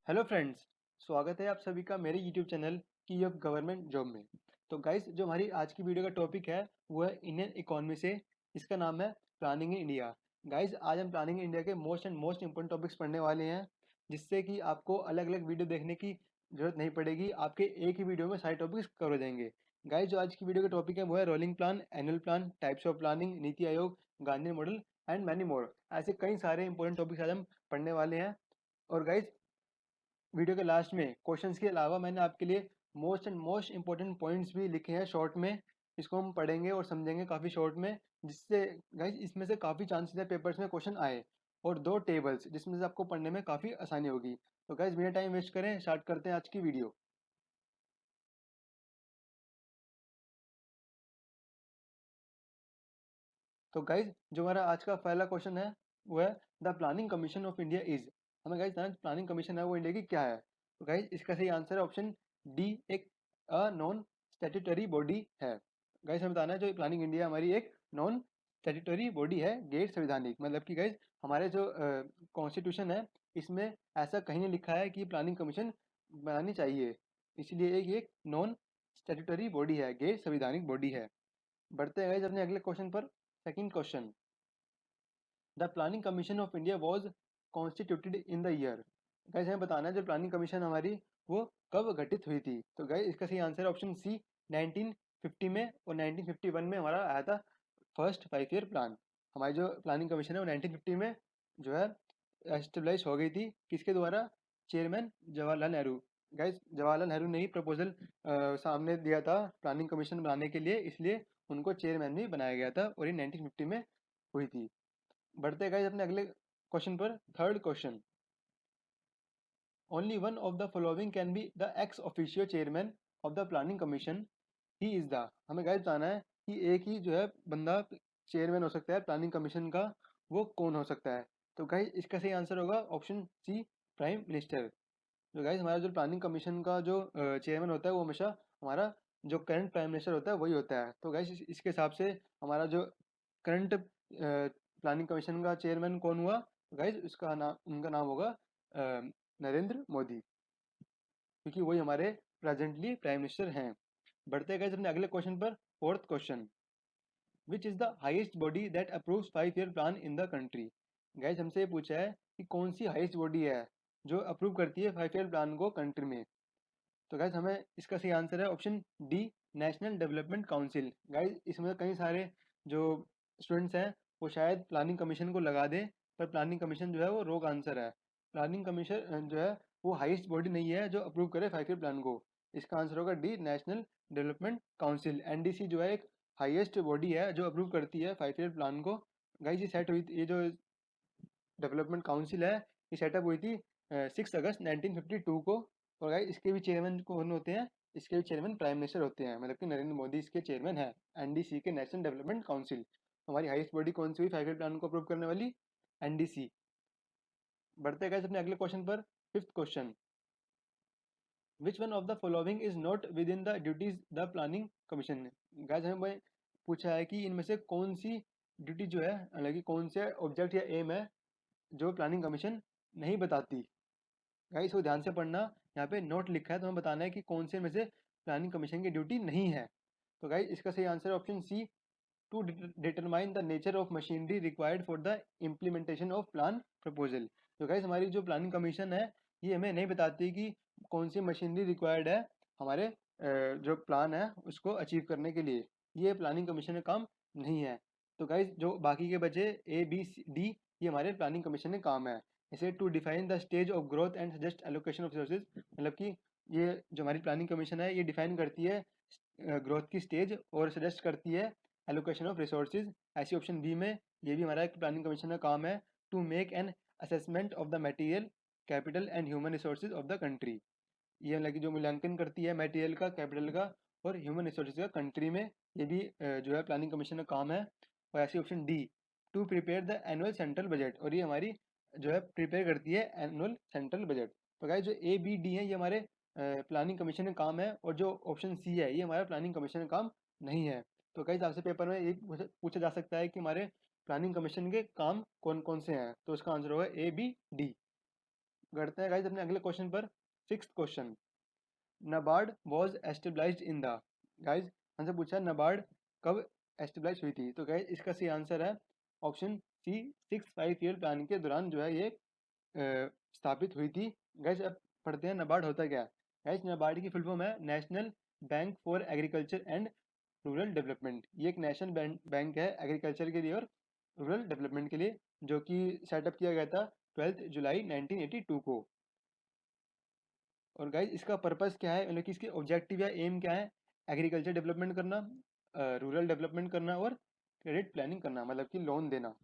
Hello friends. स्वागत है आप सभी का मेरे यूट्यूब चैनल की अब गवर्नमेंट जॉब में। तो गाइस, जो हमारी आज की वीडियो का टॉपिक है वो है इंडियन इकोनॉमी से। इसका नाम है प्लानिंग इन इंडिया। गाइस, आज हम प्लानिंग इन इंडिया के मोस्ट इंपॉर्टेंट टॉपिक्स पढ़ने वाले हैं, जिससे कि आपको अलग अलग वीडियो देखने की जरूरत नहीं पड़ेगी। आपके एक ही वीडियो में सारे टॉपिक्स कवर हो जाएंगे। गाइस, जो आज की वीडियो का टॉपिक है वो है rolling plan, annual plan, types of planning, NITI Aayog, Gandhi model and many more. ऐसे कई सारे इंपॉर्टेंट टॉपिक्स आज हम पढ़ने वाले हैं। और गाइस, वीडियो के लास्ट में क्वेश्चंस के अलावा मैंने आपके लिए मोस्ट इंपॉर्टेंट पॉइंट्स भी लिखे हैं शॉर्ट में। इसको हम पढ़ेंगे और समझेंगे काफ़ी शॉर्ट में, जिससे गाइस इसमें से काफ़ी चांसेस है पेपर्स में क्वेश्चन आए। और दो टेबल्स जिसमें से आपको पढ़ने में काफ़ी आसानी होगी। तो गाइस, बिना टाइम वेस्ट करें स्टार्ट करते हैं आज की वीडियो। तो गाइज, जो हमारा आज का पहला क्वेश्चन है वो है the planning commission of India is. हमें गाइज जानना प्लानिंग कमीशन है वो इंडिया की क्या है। तो गाइज, इसका सही आंसर है ऑप्शन डी, एक नॉन स्टैट्यूटरी बॉडी है। गाइज, हमें बताना है जो प्लानिंग इंडिया हमारी एक नॉन स्टैट्यूटरी बॉडी है, गैर संवैधानिक। मतलब कि गाइज, हमारे जो कॉन्स्टिट्यूशन है इसमें ऐसा कहीं नहीं लिखा है कि प्लानिंग कमीशन बनानी चाहिए। इसलिए एक नॉन स्टैट्यूटरी बॉडी है, गैर संवैधानिक बॉडी है। बढ़ते हैं गाइज अपने अगले क्वेश्चन पर। Second question, the planning commission of India was constituted in the year. Guys, हमें बताना है जो प्लानिंग कमीशन हमारी वो कब गठित हुई थी। तो गाइस, इसका सही आंसर है ऑप्शन सी, 1950 में। और 1951 में हमारा आया था फर्स्ट 5 ईयर प्लान। हमारी जो प्लानिंग कमीशन है वो 1950 में जो है एस्टेब्लिश हो गई थी। किसके द्वारा? चेयरमैन जवाहरलाल नेहरू। गाइस, जवाहरलाल नेहरू ने ही प्रपोजल सामने दिया था प्लानिंग कमीशन बनाने के लिए, इसलिए उनको चेयरमैन भी बनाया गया था और ये 1950 में हुई थी। बढ़ते हैं गाइस अपने अगले क्वेश्चन पर। Third question, only one of the following can be the ex officio chairman of the planning commission. He is the. हमें गाइस बताना है कि एक ही जो है बंदा चेयरमैन हो सकता है प्लानिंग कमीशन का, वो कौन हो सकता है। तो गाइस, इसका सही आंसर होगा ऑप्शन सी, प्राइम मिनिस्टर। तो गाइस, हमारा जो प्लानिंग कमीशन का जो चेयरमैन होता है वो हमेशा हमारा जो करंट प्राइम मिनिस्टर होता है वही होता है। तो गाइस, इसके हिसाब से हमारा जो करंट प्लानिंग कमीशन का चेयरमैन कौन हुआ? तो गाइस, उसका नाम, उनका नाम होगा नरेंद्र मोदी, क्योंकि वही हमारे प्रेजेंटली प्राइम मिनिस्टर हैं। बढ़ते हैं गाइस अपने अगले क्वेश्चन पर। Fourth question, which is the highest body that approves 5 year plan in the country. Guys, हमसे ये पूछा है कि कौन सी हाईएस्ट बॉडी है जो अप्रूव करती है 5 ईयर प्लान को कंट्री में। तो गाइस, हमें इसका सही आंसर है option D, national development council. Guys, इसमें कई सारे जो स्टूडेंट्स हैं वो शायद प्लानिंग कमीशन को लगा दें, पर प्लानिंग कमीशन जो है वो रॉन्ग आंसर है। प्लानिंग कमीशन जो है वो हाईएस्ट बॉडी नहीं है जो अप्रूव करे 5 ईयर प्लान को। इसका आंसर होगा D, national development council. NDC जो है एक हाईएस्ट बॉडी है जो अप्रूव करती है 5 ईयर प्लान को। गाइस, ये सेट हुई ये जो डेवलपमेंट काउंसिल है ये सेटअप हुई थी 6 अगस्त 1952 को। और गाइस, इसके भी चेयरमैन कौन होते हैं? इसके भी चेयरमैन प्राइम मिनिस्टर होते हैं, मतलब कि नरेंद्र मोदी इसके चेयरमैन है, एनडीसी के, नेशनल डेवलपमेंट काउंसिल। हमारी हाईएस्ट बॉडी कौन सी हुई 5 ईयर प्लान को अप्रूव करने वाली? एनडीसी। बढ़ते गए अपने अगले क्वेश्चन पर। Fifth question, which one of the following is not with in the duties the planning commission. Guys, हमें पूछा है कि इनमें से कौन सी ड्यूटी जो है, हालांकि कौन से ऑब्जेक्ट या एम है जो प्लानिंग कमीशन नहीं बताती। गाइस, वो ध्यान से पढ़ना। यहाँ पे नोट लिखा है तो हमें बताना है कि कौन से में से प्लानिंग कमीशन की ड्यूटी नहीं है। तो गाइस, इसका सही आंसर है option C, to determine the nature of machinery required for the implementation of plan proposal. तो गाइस, हमारी जो प्लानिंग कमीशन है ये हमें नहीं बताती कि कौन सी मशीनरी रिक्वायर्ड है हमारे जो प्लान है उसको अचीव करने के लिए। ये प्लानिंग कमीशन का काम नहीं है। तो गाइस, जो बाकी के बचे ए बी सी डी, ये हमारे प्लानिंग कमीशन का काम है। इसे to define the stage of growth and suggest allocation of resources. मतलब कि ये जो हमारी प्लानिंग कमीशन है ये डिफाइन करती है ग्रोथ की स्टेज और सजेस्ट करती है एलोकेशन ऑफ रिसोर्सेज। ऐसी ऑप्शन बी में ये भी हमारा एक प्लानिंग कमीशन का काम है, to make an assessment of the material, capital and human resources of the country. ये मतलब कि जो मूल्यांकन करती है मटेरियल का, कैपिटल का और ह्यूमन रिसोर्सेज का कंट्री में, ये भी जो है प्लानिंग कमीशन का काम है। और ऐसी option D, to prepare the annual central budget, और ये हमारी जो है प्रिपेयर करती है एनुअल सेंट्रल बजट। तो गाइस, जो ए बी डी है ये हमारे प्लानिंग कमीशन का काम है, और जो ऑप्शन सी है ये हमारा प्लानिंग कमीशन का काम नहीं है। तो गाइस, आपसे पेपर में ये पूछा जा सकता है कि हमारे प्लानिंग कमीशन के काम कौन कौन से हैं। तो इसका आंसर होगा ए बी डी। करते हैं गाइज अपने अगले क्वेश्चन पर। 6th question, NABARD was established in the. Guys हमसे पूछा नाबार्ड कब एस्टेब्लाइज हुई थी, तो गाइज इसका सही आंसर है ऑप्शन सी, 6 5 ईयर प्लान के दौरान जो है ये स्थापित हुई थी। गाइज अब पढ़ते हैं नाबार्ड होता क्या है। गाइज नाबार्ड की फुल फॉर्म है national bank for agriculture and rural development. ये एक नेशनल बैंक है एग्रीकल्चर के लिए और रूरल डेवलपमेंट के लिए, जो कि सेटअप किया गया था 12 जुलाई 1982 को। और गाइज इसका पर्पस क्या है, मतलब कि इसके ऑब्जेक्टिव या एम क्या है, एग्रीकल्चर डेवलपमेंट करना, रूरल डेवलपमेंट करना और क्रेडिट प्लानिंग करना, मतलब कि लोन देना।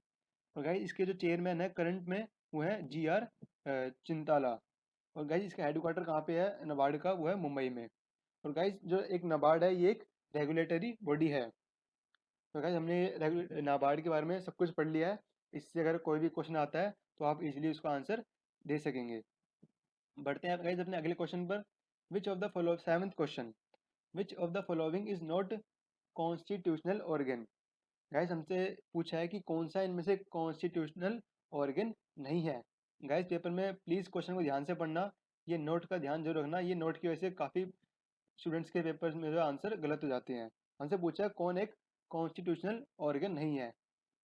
और गाइज इसके जो चेयरमैन है करंट में वो है GR चिंताला। और गाइज इसका हेडक्वार्टर कहाँ पे है नाबार्ड का, वो है मुंबई में। और गाइज जो एक नाबार्ड है ये एक रेगुलेटरी बॉडी है। तो गाइज हमने नाबार्ड के बारे में सब कुछ पढ़ लिया है। इससे अगर कोई भी क्वेश्चन आता है तो आप इजीली उसका आंसर दे सकेंगे। बढ़ते हैं गाइज अपने अगले क्वेश्चन पर। विच of the follow 7th question, which of the following is not constitutional organ. Guys हमसे पूछा है कि कौन सा इनमें से कॉन्स्टिट्यूशनल ऑर्गन नहीं है। गाइज पेपर में प्लीज़ क्वेश्चन को ध्यान से पढ़ना, ये नोट का ध्यान जरूर रखना, ये नोट की वजह से काफ़ी स्टूडेंट्स के पेपर में जो आंसर गलत हो जाते हैं। हमसे पूछा है कौन एक कॉन्स्टिट्यूशनल ऑर्गन नहीं है,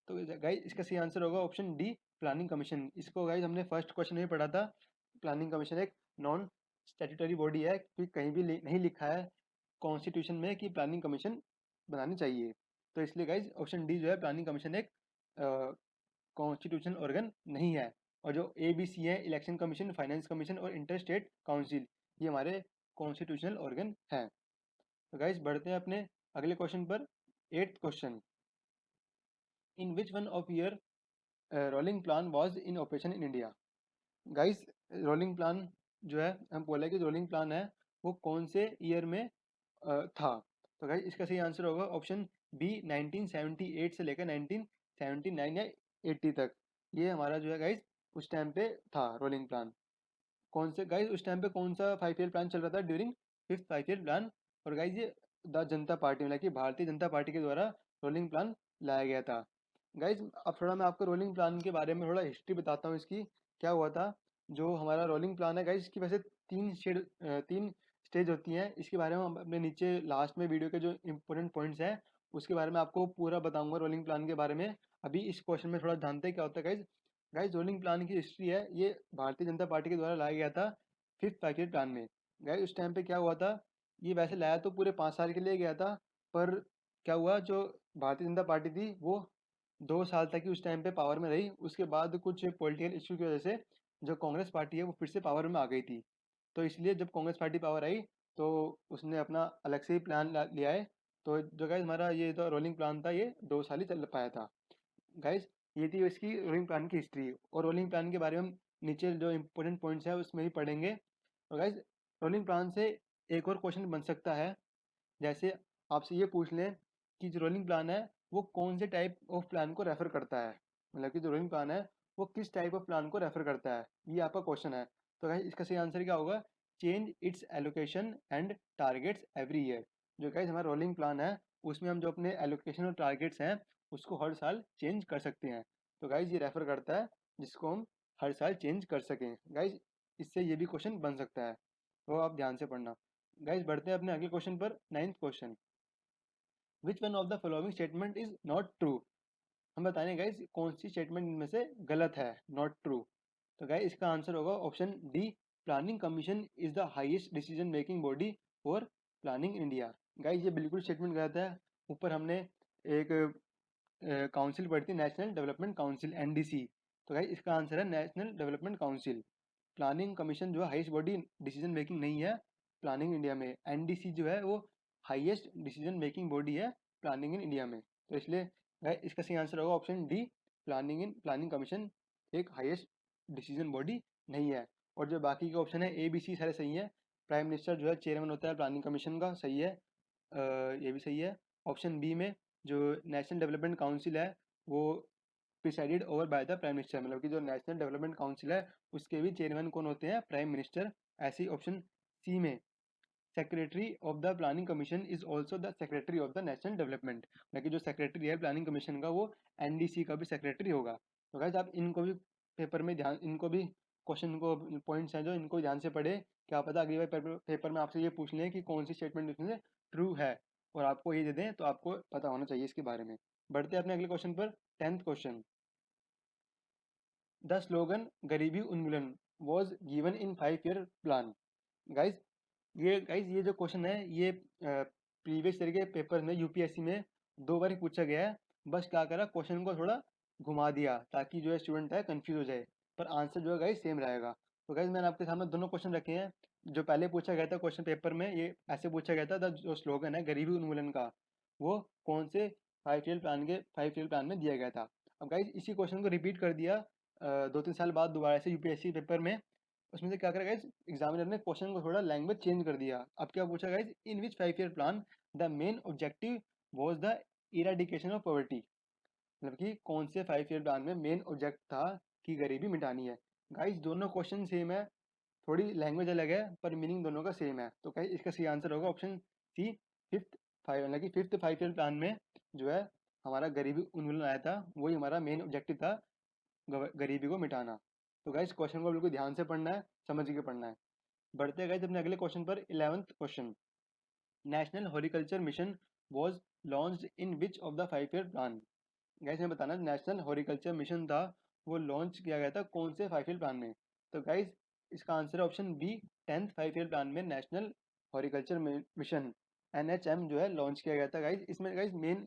तो गाइज इसका सही आंसर होगा ऑप्शन डी, प्लानिंग कमीशन। इसको गाइज हमने फर्स्ट क्वेश्चन में ही पढ़ा था। प्लानिंग कमीशन एक नॉन स्टैट्यूटरी बॉडी है, कि कहीं भी नहीं लिखा है कॉन्स्टिट्यूशन में कि प्लानिंग कमीशन बनानी चाहिए। तो इसलिए गाइज ऑप्शन डी जो है प्लानिंग कमीशन एक कॉन्स्टिट्यूशनल ऑर्गन नहीं है। और जो ABC है, इलेक्शन कमीशन, फाइनेंस कमीशन और इंटर स्टेट काउंसिल, ये हमारे कॉन्स्टिट्यूशनल ऑर्गन हैं। तो गाइज बढ़ते हैं अपने अगले क्वेश्चन पर। 8th question, in which one of year rolling plan was in operation in India. Guys rolling plan जो है, हम बोले कि रोलिंग प्लान है वो कौन से ईयर में था। तो गाइस इसका सही आंसर होगा ऑप्शन बी, 1978 से लेकर 1979 या 80 तक। ये हमारा जो है गाइस उस टाइम पे था रोलिंग प्लान। कौन से गाइस उस टाइम पे कौन सा 5 ईयर प्लान चल रहा था, ड्यूरिंग 5th 5 ईयर प्लान। और गाइस ये द जनता पार्टी, मतलब कि भारतीय जनता पार्टी के द्वारा रोलिंग प्लान लाया गया था। गाइस अब थोड़ा मैं आपको रोलिंग प्लान के बारे में थोड़ा हिस्ट्री बताता हूँ इसकी, क्या हुआ था। जो हमारा रोलिंग प्लान है गाइस, इसकी वैसे 3 स्टेज होती हैं। इसके बारे में हम अपने नीचे लास्ट में वीडियो के जो इंपॉर्टेंट पॉइंट्स हैं उसके बारे में आपको पूरा बताऊंगा रोलिंग प्लान के बारे में। अभी इस क्वेश्चन में थोड़ा जानते हैं क्या होता है गाइस। गाइस रोलिंग प्लान की हिस्ट्री है, ये भारतीय जनता पार्टी के द्वारा लाया गया था 5th 5 ईयर प्लान में। गाइस उस टाइम पे क्या हुआ था, ये वैसे लाया तो पूरे 5 साल के लिए गया था, पर क्या हुआ, जो भारतीय जनता पार्टी थी वो 2 साल तक ही उस टाइम पे पावर में रही। उसके बाद कुछ पॉलिटिकल इशू की वजह से जो कांग्रेस पार्टी है वो फिर से पावर में आ गई थी। तो इसलिए जब कांग्रेस पार्टी पावर आई तो उसने अपना अलग से ही प्लान लिया है। तो जो गाइस हमारा ये जो रोलिंग प्लान था ये 2 साल ही चल पाया था। गाइस ये थी इसकी रोलिंग प्लान की हिस्ट्री। और रोलिंग प्लान के बारे में हम नीचे जो इंपॉर्टेंट पॉइंट्स है उसमें भी पढ़ेंगे। और गाइस रोलिंग प्लान से एक और क्वेश्चन बन सकता है, जैसे आपसे ये पूछ लें कि जो रोलिंग प्लान है वो कौन से टाइप ऑफ प्लान को रेफर करता है, मतलब कि जो रोलिंग प्लान है वो किस टाइप ऑफ प्लान को रेफर करता है, ये आपका क्वेश्चन है। तो गाइस इसका सही आंसर क्या होगा, change it's allocation and targets every year. जो गाइस हमारा रोलिंग प्लान है उसमें हम जो अपने एलोकेशन और टारगेट्स हैं उसको हर साल चेंज कर सकते हैं। तो गाइस ये रेफर करता है जिसको हम हर साल चेंज कर सकें। गाइस इससे ये भी क्वेश्चन बन सकता है, तो आप ध्यान से पढ़ना। गाइस बढ़ते हैं अपने अगले क्वेश्चन पर। 9th question, which one of the following statement is not true. हम बताएंगे गाइस कौन सी स्टेटमेंट इनमें से गलत है, नॉट ट्रू। तो गाइस इसका आंसर होगा option D, planning commission is the highest decision making body for planning India. Guys ये बिल्कुल स्टेटमेंट गलत है। ऊपर हमने एक काउंसिल पढ़ी थी, नेशनल डेवलपमेंट काउंसिल, NDC। तो गाइस इसका आंसर है national development council. Planning commission जो है हाईएस्ट बॉडी डिसीजन मेकिंग नहीं है प्लानिंग इंडिया में। NDC जो है वो हाईएस्ट डिसीजन मेकिंग बॉडी है प्लानिंग इन इंडिया में। तो इसलिए गाइस इसका सही आंसर होगा ऑप्शन डी, प्लानिंग कमीशन एक हाईएस्ट डिसीजन बॉडी नहीं है। और जो बाकी के ऑप्शन है ABC सारे सही है। प्राइम मिनिस्टर जो है चेयरमैन होता है प्लानिंग कमीशन का, सही है। ये भी सही है। ऑप्शन बी में जो नेशनल डेवलपमेंट काउंसिल है वो presided over by the prime minister, मतलब कि जो नेशनल डेवलपमेंट काउंसिल है उसके भी चेयरमैन कौन होते हैं, प्राइम मिनिस्टर। ऐसे ही ऑप्शन सी में secretary of the planning commission is also the secretary of the national development, मतलब कि जो सेक्रेटरी है प्लानिंग कमीशन का वो NDC का भी सेक्रेटरी होगा। तो गाइस आप इनको भी पेपर में ध्यान, इनको भी क्वेश्चन को पॉइंट्स हैं जो इनको ध्यान से पढ़े, क्या पता अगली बार पेपर में आपसे ये पूछ लें कि कौन सी स्टेटमेंट उसमें से ट्रू है, और आपको ये दे दें तो आपको पता होना चाहिए इसके बारे में। बढ़ते हैं अपने अगले क्वेश्चन पर। 10th क्वेश्चन, द स्लोगन गरीबी उन्मूलन was given in 5 year plan. Guys ये जो क्वेश्चन है ये प्रीवियस ईयर के पेपर में यूपीएससी में 2 बार पूछा गया है। बस क्या करा, क्वेश्चन को थोड़ा घुमा दिया ताकि जो है स्टूडेंट है कंफ्यूज हो जाए, पर आंसर जो है गाइज सेम रहेगा। तो गाइज मैंने आपके सामने दोनों क्वेश्चन रखे हैं। जो पहले पूछा गया था क्वेश्चन पेपर में, ये ऐसे पूछा गया था, जो स्लोगन है गरीबी उन्मूलन का, वो कौन से 5 ईयर प्लान में दिया गया था। अब गाइज इसी क्वेश्चन को रिपीट कर दिया 2-3 साल बाद दोबारा से यूपीएससी पेपर में। उसमें से क्या करा गाइज, एग्जामिनर ने क्वेश्चन को थोड़ा लैंग्वेज चेंज कर दिया। अब क्या पूछा guys, in which 5 year plan the main objective was the eradication of poverty. मतलब कि कौन से 5 ईयर प्लान में मेन ऑब्जेक्ट था कि गरीबी मिटानी है। गाइज दोनों क्वेश्चन सेम है, थोड़ी लैंग्वेज अलग है पर मीनिंग दोनों का सेम है। तो गाइज इसका सही आंसर होगा ऑप्शन सी, मतलब कि 5th 5 ईयर प्लान में जो है हमारा गरीबी उन्मूलन आया था, वही हमारा मेन ऑब्जेक्टिव था, गरीबी को मिटाना। तो गाइज क्वेश्चन को बिल्कुल ध्यान से पढ़ना है, समझ के पढ़ना है। बढ़ते हैं गाइज अपने अगले क्वेश्चन पर। 11th question, national horticulture mission was launched in which of the 5 year plan. Guys मैं बताना, नेशनल हॉर्टिकल्चर मिशन था वो लॉन्च किया गया था कौन से 5 ईयर प्लान में। तो गाइज इसका आंसर है option B, 10th 5 year plan में नेशनल हॉर्टिकल्चर मिशन NHM जो है लॉन्च किया गया था। गाइज इसमें गाइज मेन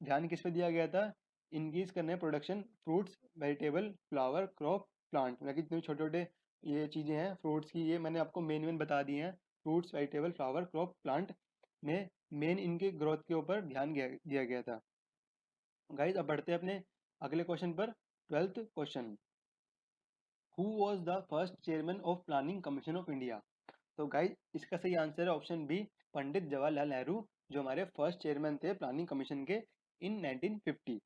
ध्यान किस पे दिया गया था, इंक्रीज करने production fruits vegetable flower crop plant, मतलब कि जितने छोटे छोटे ये चीज़ें हैं फ्रूट्स की, ये मैंने आपको मेन मेन बता दिए हैं। Fruits vegetable flower crop plant में मेन इनके ग्रोथ के ऊपर ध्यान दिया गया था। गाइज अब बढ़ते हैं अपने अगले क्वेश्चन पर। 12th question, who was the first chairman of planning commission of India. तो गाइज इसका सही आंसर है ऑप्शन बी, पंडित जवाहरलाल नेहरू, जो हमारे फर्स्ट चेयरमैन थे प्लानिंग कमीशन के इन 1950।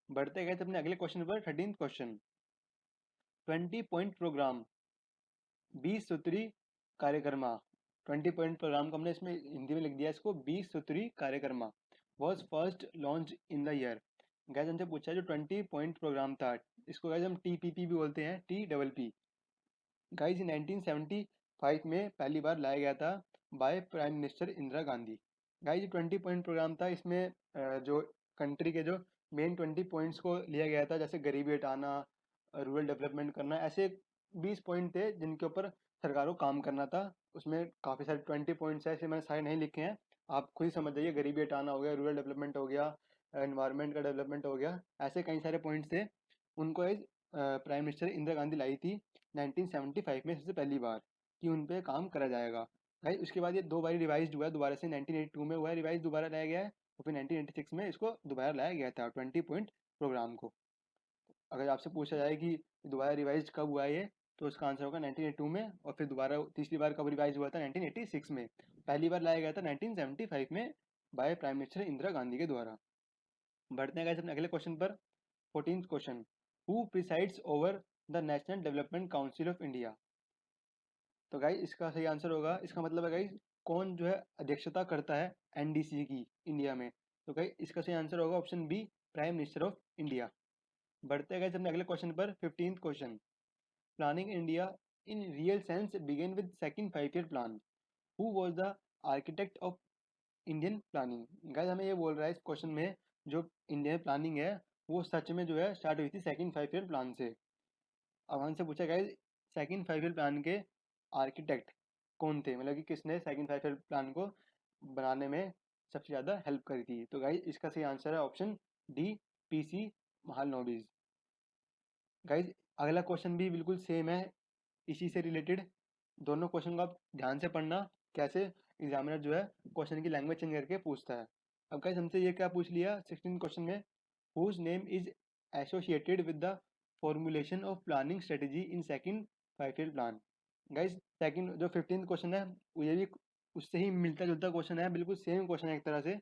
बढ़ते गए अपने अगले क्वेश्चन पर। 13th क्वेश्चन, 20 पॉइंट प्रोग्राम 20 सूत्री कार्यक्रमा। 20 पॉइंट प्रोग्राम को हमने इसमें हिंदी में लिख दिया इसको 20 सूत्री कार्यक्रमा, was first launch in the year. Gas हमसे पूछा है जो 20 पॉइंट प्रोग्राम था, इसको गैस हम TPP भी बोलते हैं, TPP। गाइस 1975 में पहली बार लाया गया था by prime minister Indira Gandhi. Guys 20 point programme था, इसमें जो कंट्री के जो मेन 20 पॉइंट्स को लिया गया था, जैसे गरीबी हटाना, रूरल डेवलपमेंट करना, ऐसे 20 पॉइंट थे जिनके ऊपर सरकार को काम करना था। उसमें काफ़ी सारे 20 पॉइंट्स हैं, ऐसे मैंने सारे नहीं लिखे हैं, आप खुद ही समझ जाइए। गरीबी हटाना हो गया, रूरल डेवलपमेंट हो गया, एनवायरनमेंट का डेवलपमेंट हो गया, ऐसे कई सारे पॉइंट्स थे। उनको प्राइम मिनिस्टर इंदिरा गांधी लाई थी 1975 में सबसे पहली बार, कि उन पे काम करा जाएगा। भाई उसके बाद ये 2 बार रिवाइज हुआ है, दोबारा से 1982 में हुआ है रिवाइज, दोबारा लाया गया है, और फिर 1986 में इसको दोबारा लाया गया था 20 पॉइंट प्रोग्राम को। अगर आपसे पूछा जाए कि दोबारा रिवाइज कब हुआ है ये, तो उसका आंसर होगा 1982 में, और फिर दोबारा तीसरी बार कब रिवाइज हुआ था 1986 में। पहली बार लाया गया था 1975 में bye prime minister Indira Gandhi के द्वारा। बढ़ते हैं अपने अगले क्वेश्चन पर। 14th question, who presides over the national development council of India. तो गाइस इसका सही आंसर होगा, इसका मतलब है गाइस कौन जो है अध्यक्षता करता है NDC की इंडिया में। तो गाइस इसका सही आंसर होगा option B, prime minister of India. बढ़ते हैं गाइस अपने अगले क्वेश्चन पर। 15th question, planning India in real sense begin with second 5 year plan, who was the architect of Indian planning. Guys हमें ये बोल रहा है इस क्वेश्चन में, जो इंडियन प्लानिंग है वो सच में जो है स्टार्ट हुई थी सेकंड 5 ईयर प्लान से। अब हमसे पूछा गया सेकंड 5 ईयर प्लान के आर्किटेक्ट कौन थे, मतलब कि किसने सेकंड 5 ईयर प्लान को बनाने में सबसे ज़्यादा हेल्प करी थी। तो गाइज इसका सही आंसर है option D, PC Mahalanobis. Guys अगला क्वेश्चन भी बिल्कुल सेम है, इसी से रिलेटेड। दोनों क्वेश्चन को आप ध्यान से पढ़ना, कैसे एग्जामिनर जो है क्वेश्चन की लैंग्वेज चेंज करके पूछता है। अब गाइज हमसे ये क्या पूछ लिया 16 क्वेश्चन में, whose name is associated with the formulation of planning strategy in second 5 year plan. Guys second जो 15th क्वेश्चन है वो ये भी उससे ही मिलता जुलता क्वेश्चन है, बिल्कुल सेम क्वेश्चन है एक तरह से,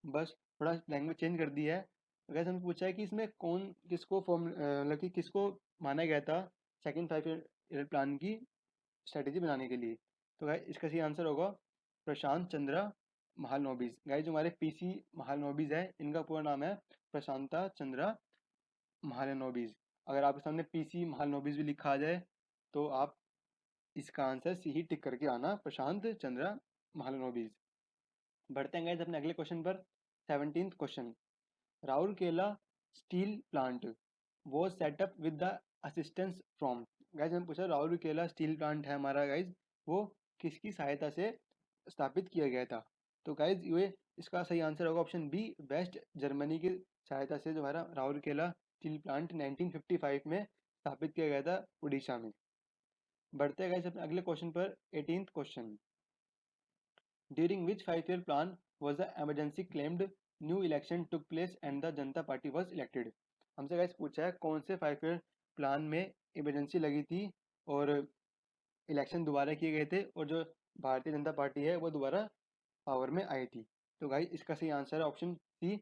बस थोड़ा लैंग्वेज चेंज कर दी है। गाइज हमने पूछा है कि इसमें कौन किसको मतलब कि किसको माना गया था सेकंड 5 ईयर प्लान की स्ट्रेटेजी बनाने के लिए। तो गाइज इसका सही आंसर होगा प्रशांत चंद्रा महालनोबिस। गाइज जो हमारे PC महालनोबिस है, इनका पूरा नाम है प्रशांता चंद्रा महालनोबिस। अगर आपके सामने पीसी महालनोबिस भी लिखा आ जाए तो आप इसका आंसर सी ही टिक करके आना, प्रशांत चंद्रा महालनोबिस। बढ़ते हैं गाइस अपने अगले क्वेश्चन पर। 17th question, Rourkela steel plant वो setup with the assistance from. Guys हमें पूछा राउरकेला स्टील प्लांट है हमारा गाइज, वो किसकी सहायता से स्थापित किया गया था। तो गाइज ये इसका सही आंसर होगा ऑप्शन बी, वेस्ट जर्मनी की सहायता से जो हमारा राउरकेला स्टील प्लांट 1955 में स्थापित किया गया था उड़ीसा में। बढ़ते हैं गाइज अपने अगले क्वेश्चन पर। 18th question, during which 5 year plan was the emergency claimed new election took place and the Janata party was elected। हमसे गाइस पूछा है कौन से 5 year प्लान में इमरजेंसी लगी थी और इलेक्शन दोबारा किए गए थे और जो भारतीय जनता पार्टी है वो दोबारा पावर में आई थी। तो गाइस इसका सही आंसर है ऑप्शन सी,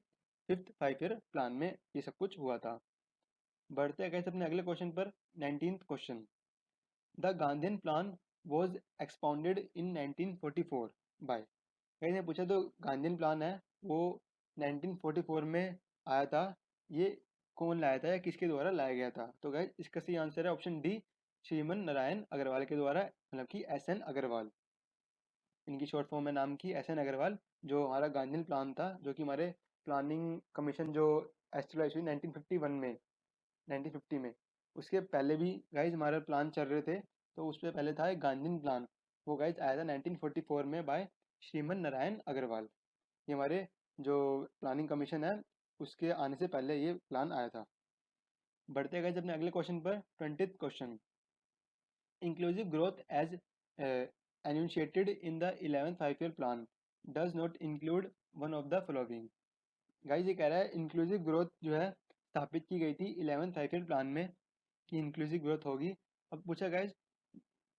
5th 5 year प्लान में ये सब कुछ हुआ था। बढ़ते हैं गाइस अपने अगले क्वेश्चन पर। 19th question, the Gandhian plan was expounded in 1944 by. कहीं ने पूछा तो गांधीन प्लान है वो 1944 में आया था, ये कौन लाया था या किसके द्वारा लाया गया था। तो गाइस इसका सही आंसर है ऑप्शन डी, श्रीमन नारायण अग्रवाल के द्वारा, मतलब कि एस एन अग्रवाल, इनकी शॉर्ट फॉर्म है नाम की एस एन अग्रवाल। जो हमारा गांधीन प्लान था जो कि हमारे प्लानिंग कमीशन जो एस्टेब्लिश हुई 1951 में, 1950 में, उसके पहले भी गाइज हमारे प्लान चल रहे थे। तो उससे पहले था एक गांधीन प्लान, वो गाइज आया था 1944 में बाय श्रीमन नारायण अग्रवाल। ये हमारे जो प्लानिंग कमीशन है उसके आने से पहले ये प्लान आया था। बढ़ते गए अपने अगले क्वेश्चन पर। 20th question, inclusive growth as enunciated in the 11th 5 year plan does not include one of the following. Guys ये कह रहा है इंक्लूसिव ग्रोथ जो है स्थापित की गई थी 11th 5 year प्लान में कि इंक्लूसिव ग्रोथ होगी। अब पूछा गाइज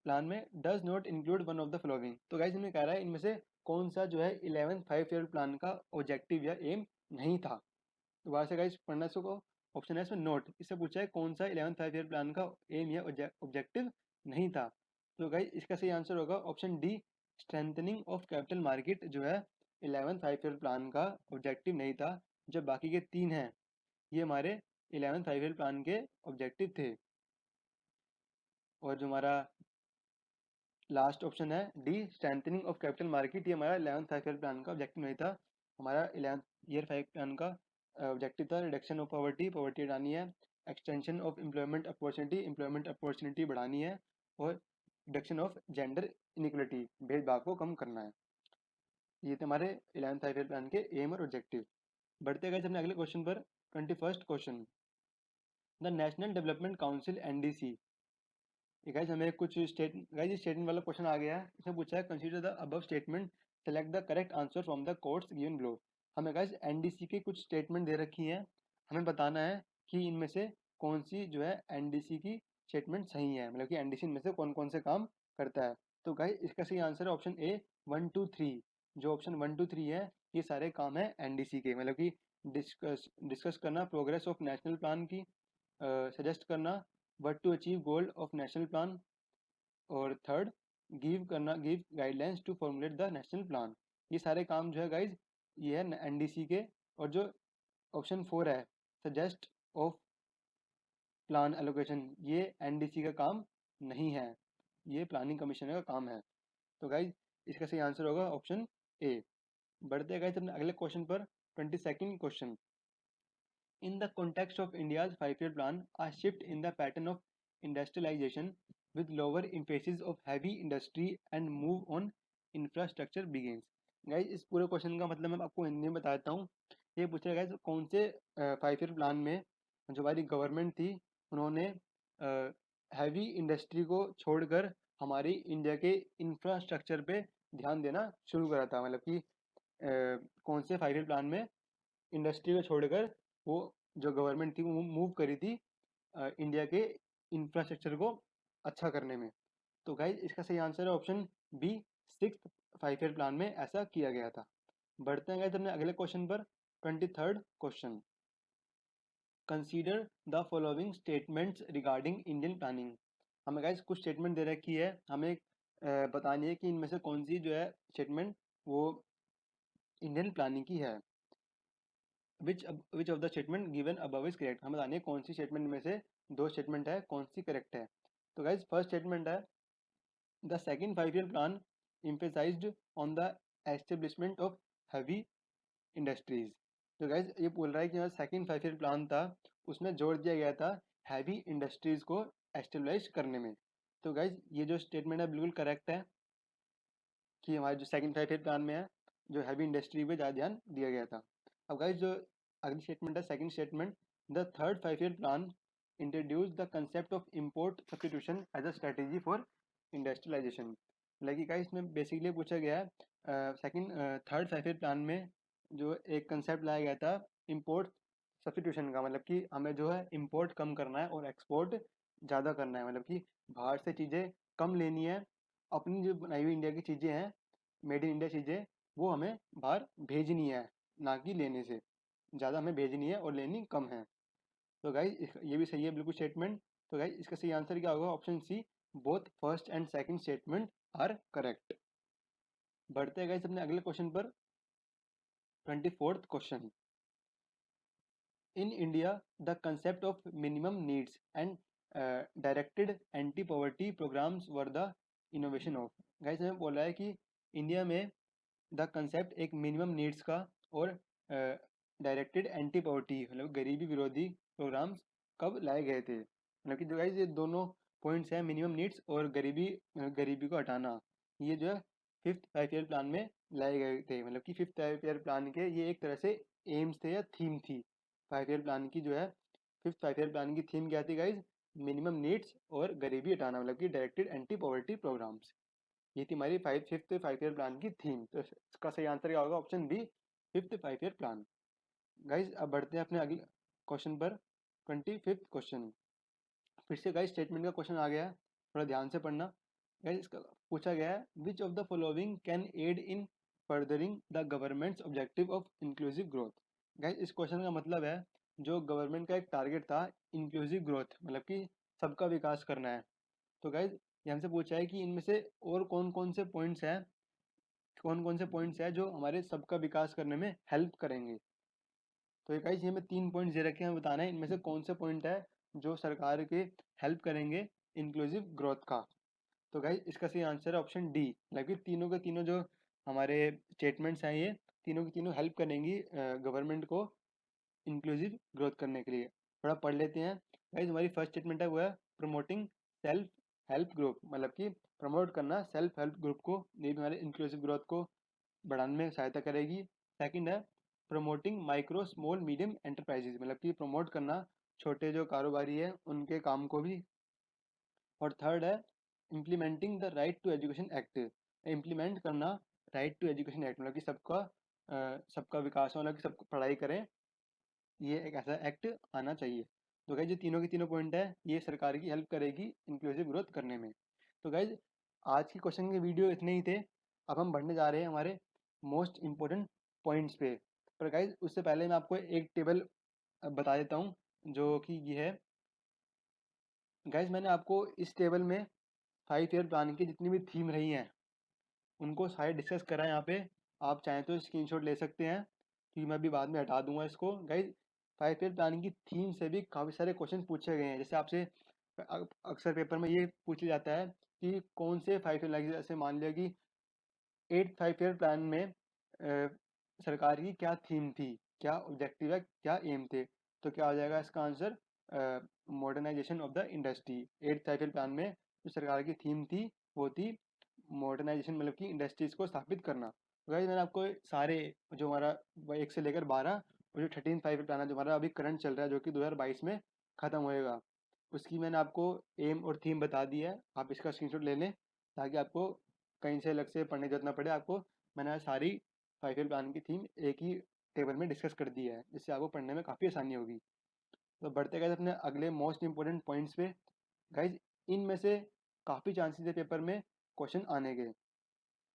प्लान में does not include one of the following, तो गाइज इनमें कह रहा है इनमें से कौन सा जो है 11th 5 year प्लान का ऑब्जेक्टिव या एम नहीं था। दोबारा से गाइज पढ़ना इसको, ऑप्शन है इसमें नोट, इससे पूछा है कौन सा 11th 5 year प्लान का एम या ऑब्जेक्टिव नहीं था। तो गाइज इसका सही आंसर होगा option D, strengthening of capital market जो है 11th 5 year प्लान का ऑब्जेक्टिव नहीं था। जब बाकी के 3 हैं ये हमारे 11th 5 year प्लान के ऑब्जेक्टिव थे। और जो हमारा लास्ट ऑप्शन है D, strengthening of capital market, ये हमारा 11th 5 year प्लान का ऑब्जेक्टिव नहीं था। हमारा 11th ईयर 5 प्लान का ऑब्जेक्टिव था रिडक्शन ऑफ पॉवर्टी, पॉवर्टी हटानी है, एक्सटेंशन ऑफ एम्प्लॉयमेंट अपॉर्चुनिटी बढ़ानी है, और रिडक्शन ऑफ जेंडर इनइक्वलिटी, भेदभाव को कम करना है। ये थे हमारे 11th 5 year प्लान के एम और ऑब्जेक्टिव। बढ़ते गए अपने अगले क्वेश्चन पर। 21st question, the national development council NDC. Guys हमें कुछ स्टेटमेंट वाला क्वेश्चन आ गया है। इसमें पूछा है consider the above statement, select the correct answer from the quotes given below. हमें गाइस एनडीसी की कुछ स्टेटमेंट दे रखी हैं, हमें बताना है कि इनमें से कौन सी जो है एनडीसी की स्टेटमेंट सही है, मतलब कि एनडीसी इनमें से कौन कौन से काम करता है। तो गाइस इसका सही आंसर है ऑप्शन ए, 1 2 3। जो ऑप्शन 1 2 3 है ये सारे काम है एनडीसी के, मतलब कि डिस्कस करना प्रोग्रेस ऑफ नेशनल प्लान की, सजेस्ट करना what to achieve goal of national plan, और third give guidelines to formulate the national plan. ये सारे काम जो है गाइज ये है एनडीसी के। और जो ऑप्शन 4 है सजेस्ट ऑफ प्लान एलोकेशन, ये एनडीसी का काम नहीं है, ये प्लानिंग कमीशन का काम है। तो गाइज इसका सही आंसर होगा ऑप्शन ए। बढ़ते गाइज अपने अगले क्वेश्चन पर। 22nd question, in the context of India's 5 year plan, a shift in the pattern of industrialization with lower emphasis of heavy industry and move on infrastructure begins। Guys इस पूरे question का मतलब मैं आपको हिंदी में बताता हूँ। ये पूछ रहा है गाइज कौन से 5 year प्लान में जो हमारी गवर्नमेंट थी उन्होंने हैवी इंडस्ट्री को छोड़कर हमारी इंडिया के इंफ्रास्ट्रक्चर पे ध्यान देना शुरू करा था। मतलब कि कौन से 5 year प्लान में इंडस्ट्री को छोड़कर वो जो गवर्नमेंट थी वो मूव करी थी इंडिया के इंफ्रास्ट्रक्चर को अच्छा करने में। तो गाइज इसका सही आंसर है option B, 6th 5 year plan में ऐसा किया गया था। बढ़ते हैं गाइज अपने अगले क्वेश्चन पर। 23rd question, consider the following statements regarding Indian planning. हमें गाइज कुछ स्टेटमेंट दे रखी है, हमें बतानी है कि इनमें से कौन सी जो है स्टेटमेंट वो इंडियन प्लानिंग की है। Which of the statement given above is correct, हमें बतानी है कौन सी स्टेटमेंट में से दो स्टेटमेंट है, कौन सी करेक्ट है? तो गाइज फर्स्ट स्टेटमेंट है the second 5 year plan emphasized on the establishment of heavy industries. तो गाइज ये बोल रहा है कि सेकेंड 5 ईयर प्लान था, उसमें जोर दिया गया था हैवी इंडस्ट्रीज को एस्टेब्लिश करने में। तो गाइज ये जो स्टेटमेंट है बिल्कुल करेक्ट है कि हमारे जो सेकंड 5 ईयर प्लान में है, जो हैवी इंडस्ट्री पे ज़्यादा ध्यान दिया गया था। अब गाइज जो अगली स्टेटमेंट है, second statement, the third 5 year plan introduce the concept of import substitution as a strategy for industrialisation. Like guys इसमें बेसिकली पूछा गया है सेकंड थर्ड 5 ईयर प्लान में जो एक कंसेप्ट लाया गया था इम्पोर्ट सब्सटीट्यूशन का, मतलब कि हमें जो है इम्पोर्ट कम करना है और एक्सपोर्ट ज़्यादा करना है, मतलब कि बाहर से चीज़ें कम लेनी है, अपनी जो बनाई हुई इंडिया की चीज़ें हैं, मेड इन इंडिया चीज़ें, वो हमें बाहर भेजनी है, ना कि लेने से। ज़्यादा हमें भेजनी है और लेनी कम है। तो गाइज ये भी सही है बिल्कुल स्टेटमेंट। तो गाइज इसका सही आंसर क्या होगा? Option C, both first and second statement are correct. बढ़ते हैं गाइज अपने अगले क्वेश्चन पर, 24th question. In India the concept of minimum needs and directed anti poverty programmes were the innovation of. Guys हमें बोला है कि इंडिया में द कंसेप्ट एक मिनिमम नीड्स का और डायरेक्टेड एंटी पॉवर्टी मतलब गरीबी विरोधी प्रोग्राम्स कब लाए गए थे? मतलब कि जो गाइज ये दोनों पॉइंट्स हैं, मिनिमम नीड्स और गरीबी को हटाना, ये जो है फिफ्थ 5 ईयर प्लान में लाए गए थे। मतलब कि फिफ्थ 5 ईयर प्लान के ये एक तरह से एम्स थे या थीम थी 5 ईयर प्लान की। जो है फिफ्थ 5 ईयर प्लान की थीम क्या थी गाइज? मिनिमम नीड्स और गरीबी हटाना, मतलब कि डायरेक्टेड एंटी पॉवर्टी प्रोग्राम्स। ये थी हमारी फिफ्थ 5 ईयर प्लान की थीम। तो इसका सही आंसर क्या होगा? Option B, fifth 5 year plan. Guys अब बढ़ते हैं अपने अगले क्वेश्चन पर, 25th क्वेश्चन। फिर से गाइज स्टेटमेंट का क्वेश्चन आ गया है, थोड़ा ध्यान से पढ़ना। गाइज इसका पूछा गया है which of the following can aid in furthering the government's objective of inclusive growth. Guys इस क्वेश्चन का मतलब है जो गवर्नमेंट का एक टारगेट था इंक्लूसिव ग्रोथ, मतलब कि सबका विकास करना है। तो गाइज ये हमसे पूछा है कि इनमें से और कौन कौन से पॉइंट्स हैं जो हमारे सबका विकास करने में हेल्प करेंगे। तो ये गाइस ये मैं 3 पॉइंट्स दे रखे हैं, हमें बताना है इनमें से कौन से पॉइंट है जो सरकार के हेल्प करेंगे इंक्लूसिव ग्रोथ का। तो गाइस इसका सही आंसर है ऑप्शन डी, मतलब तीनों के तीनों जो हमारे स्टेटमेंट्स हैं ये तीनों की तीनों हेल्प करेंगी गवर्नमेंट को इंक्लूसिव ग्रोथ करने के लिए। थोड़ा पढ़ लेते हैं गाइस। हमारी फर्स्ट स्टेटमेंट है वो है प्रमोटिंग सेल्फ हेल्प ग्रुप, मतलब कि प्रमोट करना सेल्फ हेल्प ग्रुप को, ये भी हमारे इंक्लूसिव ग्रोथ को बढ़ाने में सहायता करेगी। सेकंड है promoting micro small medium enterprises, मतलब कि प्रमोट करना छोटे जो कारोबारी है उनके काम को भी। और थर्ड है implementing the right to education act, implement करना राइट टू एजुकेशन एक्ट, मतलब कि सबका विकास हो, मतलब कि सब पढ़ाई करें, ये एक ऐसा एक्ट आना चाहिए। तो गाइज ये तीनों के तीनों पॉइंट है, ये सरकार की हेल्प करेगी इंक्लूसिव ग्रोथ करने में। तो गाइज आज की क्वेश्चन के वीडियो इतने ही थे। अब हम बढ़ने जा रहे हैं हमारे मोस्ट इम्पोर्टेंट पॉइंट्स पे। पर गाइज उससे पहले मैं आपको एक टेबल बता देता हूँ जो कि ये है। गाइज मैंने आपको इस टेबल में 5 ईयर प्लान की जितनी भी थीम रही हैं उनको सारे डिस्कस करा है यहाँ पे। आप चाहें तो स्क्रीनशॉट ले सकते हैं, क्योंकि मैं अभी बाद में हटा दूंगा इसको। गाइज 5 ईयर प्लानिंग की थीम से भी काफ़ी सारे क्वेश्चन पूछे गए हैं। जैसे आपसे अक्सर पेपर में ये पूछ लिया जाता है कि कौन से 5 ईयर, लाइक जैसे मान लिया कि 5 ईयर प्लान में सरकार की क्या थीम थी, क्या ऑब्जेक्टिव है, क्या एम थे। तो क्या हो जाएगा इसका answer? Modernisation of the industry. 5 year plan में जो सरकार की थीम थी वो थी मॉडर्नाइजेशन, मतलब कि इंडस्ट्रीज को स्थापित करना। तो गाइस मैंने आपको सारे जो हमारा 1 से लेकर 12 और जो 13 5 ईयर प्लान है जो हमारा अभी करंट चल रहा है जो कि 2022 में ख़त्म होएगा, उसकी मैंने आपको एम और थीम बता दी है। आप इसका स्क्रीनशॉट ले लें ताकि आपको कहीं से अलग से पढ़ने की जरूरत ना पड़े। आपको मैंने सारी 5 ईयर प्लान की थीम एक ही टेबल में डिस्कस कर दी है, जिससे आपको पढ़ने में काफ़ी आसानी होगी। तो बढ़ते गए अपने अगले मोस्ट इंपॉर्टेंट पॉइंट्स पे। गाइज इनमें से काफ़ी चांसेस है पेपर में क्वेश्चन आने के।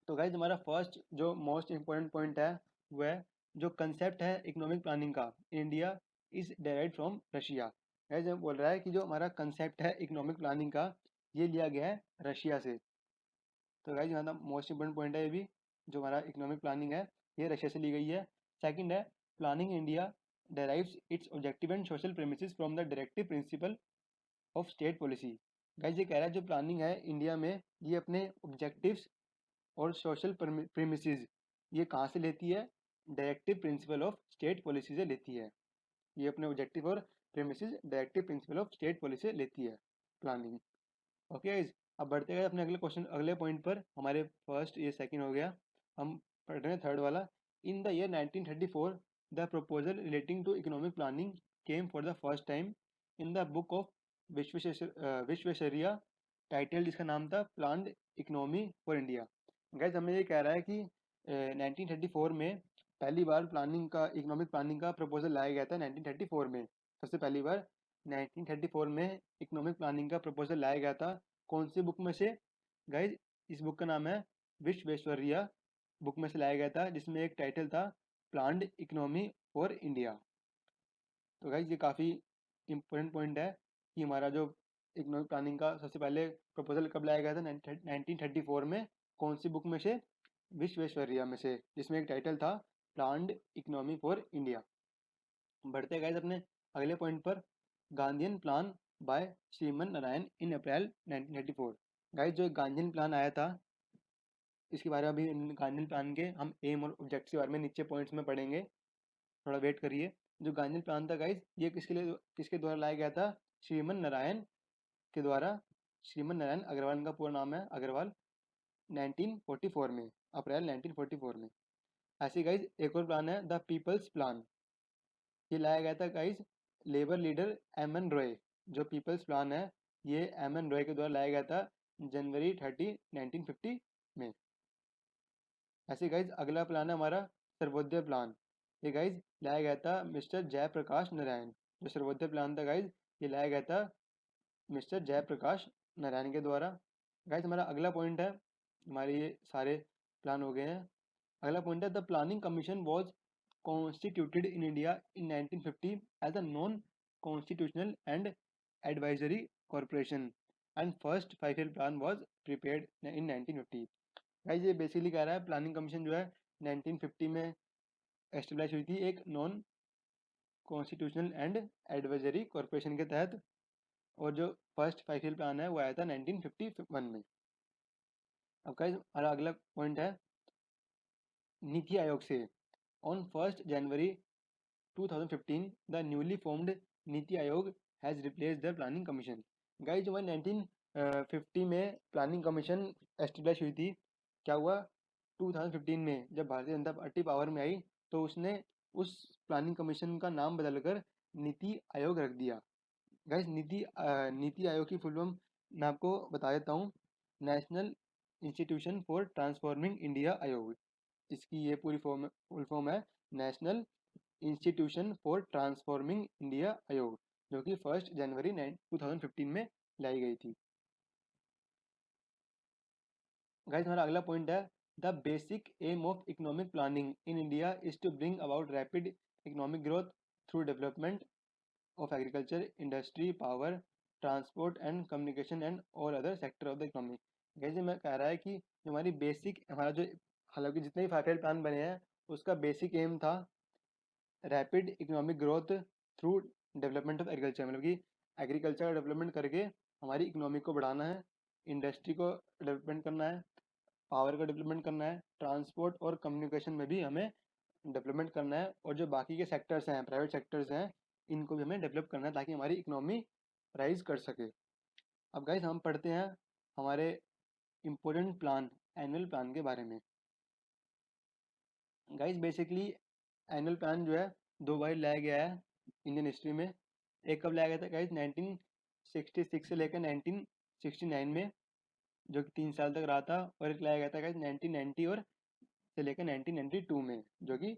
तो गाइज हमारा फर्स्ट जो मोस्ट इंपॉर्टेंट पॉइंट है वो है जो कंसेप्ट है इकोनॉमिक प्लानिंग का, India is derived from Russia. Guys बोल रहा है कि जो हमारा कंसेप्ट है इकोनॉमिक प्लानिंग का ये लिया गया है रशिया से। तो गाइज हमारा मोस्ट इंपॉर्टेंट पॉइंट है ये भी, जो हमारा इकोनॉमिक प्लानिंग है ये रशिया से ली गई है। सेकंड है planning India derives its objective and social premises from the directive principle of state policy. Guys ये कह रहा है जो प्लानिंग है इंडिया में ये अपने ऑब्जेक्टिव्स और सोशल प्रीमिसेस ये कहाँ से लेती है? Directive principle of state policy से लेती है। ये अपने ऑब्जेक्टिव और premises directive principle of state policy से लेती है प्लानिंग। ओके गाइज, अब बढ़ते गए अपने अगले क्वेश्चन अगले पॉइंट पर। हमारे फर्स्ट ये सेकंड हो गया, हम पढ़ रहे हैं थर्ड वाला। In the year 1934 the proposal relating to economic planning came for the first time in the book of Visvesvaraya, title जिसका नाम था planned economy for India. Guys हमें ये कह रहा है कि 1934 में पहली बार प्लानिंग का इकोनॉमिक प्लानिंग का प्रपोजल लाया गया था। 1934 में सबसे पहली बार 1934 में इकोनॉमिक प्लानिंग का प्रपोजल लाया गया था। कौन सी बुक में से? गाइज इस बुक का नाम है विश्वेश्वरैया बुक में से लाया गया था, जिसमें एक टाइटल था प्लान्ड इकोनॉमी फॉर इंडिया। तो गाइज ये काफ़ी इम्पोर्टेंट पॉइंट है कि हमारा जो इकोनॉमिक प्लानिंग का सबसे पहले प्रपोजल कब लाया गया था? 1934 में। कौन सी बुक में से? विश्वेश्वरैया में से, जिसमें एक टाइटल था प्लान्ड इकोनॉमी फॉर इंडिया। बढ़ते गाइज अपने अगले पॉइंट पर। Gandhian plan bye Shriman Narayan इन अप्रैल 1934। गाइज जो गांधीयन प्लान आया था इसके बारे में अभी गांधीयन प्लान के हम एम और ऑब्जेक्टिव के बारे में नीचे पॉइंट्स में पढ़ेंगे, थोड़ा वेट करिए। जो गांधीयन प्लान था गाइज ये किसके द्वारा लाया गया था? श्रीमन नारायण के द्वारा। श्रीमन नारायण अग्रवाल इनका पूरा नाम है, अग्रवाल। 1944 में, अप्रैल 1944 में। ऐसे गाइज एक और प्लान है द पीपल्स प्लान। ये लाया गया था guys labour leader M N Roy. जो पीपल्स प्लान है ये एम एन रॉय के द्वारा लाया गया था जनवरी 30, 1950 में। ऐसे गाइज अगला प्लान है हमारा सर्वोदय प्लान। ये गाइज लाया गया था मिस्टर जयप्रकाश नारायण। जो सर्वोदय प्लान था गाइज ये लाया गया था मिस्टर जयप्रकाश नारायण के द्वारा। गाइज हमारा अगला पॉइंट है, हमारे ये सारे प्लान हो गए हैं। अगला पॉइंट है the planning commission was constituted in India in 1950 as a non constitutional and advisory corporation and first 5 year plan was prepared in 1950। Guys ये बेसिकली कह रहा है प्लानिंग कमीशन जो है 1950 में एस्टेब्लिश हुई थी एक non constitutional and advisory corporation के तहत, और जो फर्स्ट 5 ईयर प्लान है वो आया था 1951 में। अब गाइज हमारा अगला पॉइंट है नीति आयोग से। On 1 January 2015 the newly formed NITI Aayog has replaced the planning commission. Guys जो 1950 में प्लानिंग कमीशन एस्टेब्लिश हुई थी, क्या हुआ 2015 में जब भारतीय जनता पार्टी पावर में आई तो उसने उस प्लानिंग कमीशन का नाम बदलकर नीति आयोग रख दिया। गाइज नीति आयोग की फुल फॉर्म मैं आपको बता देता हूँ, national institution for transforming India आयोग। इसकी ये पूरी फुल फॉर्म है national institution for transforming India आयोग, जो कि 1 जनवरी 2015 में लाई गई थी। गाइस हमारा अगला पॉइंट है the basic aim of economic planning in India is to bring about rapid economic growth through development of agriculture, industry, power, transport and communication and और other sector of the economy. जैसे मैं कह रहा है कि जो हमारी बेसिक हमारा जो हालांकि जितने भी 5 ईयर प्लान बने हैं उसका बेसिक एम था rapid economic growth through development of agriculture, मतलब कि एग्रीकल्चर का डेवलपमेंट करके हमारी इकोनॉमी को बढ़ाना है, इंडस्ट्री को डेवलपमेंट करना है, पावर का डेवलपमेंट करना है, ट्रांसपोर्ट और कम्युनिकेशन में भी हमें डेवलपमेंट करना है, और जो बाकी के सेक्टर्स हैं प्राइवेट सेक्टर्स हैं इनको भी हमें डेवलप करना है ताकि हमारी इकोनॉमी राइज कर सके। अब गाइस हम पढ़ते हैं हमारे इम्पोर्टेंट प्लान एनुअल प्लान के बारे में। गाइस बेसिकली एनुअल प्लान जो है 2 बार लाया गया है इंडियन हिस्ट्री में। एक कब लाया गया था गाइस 1966 से लेकर 1969 में, जो कि 3 साल तक रहा था, और एक लाया गया था गाइस 1990 और से लेकर 1992 में, जो कि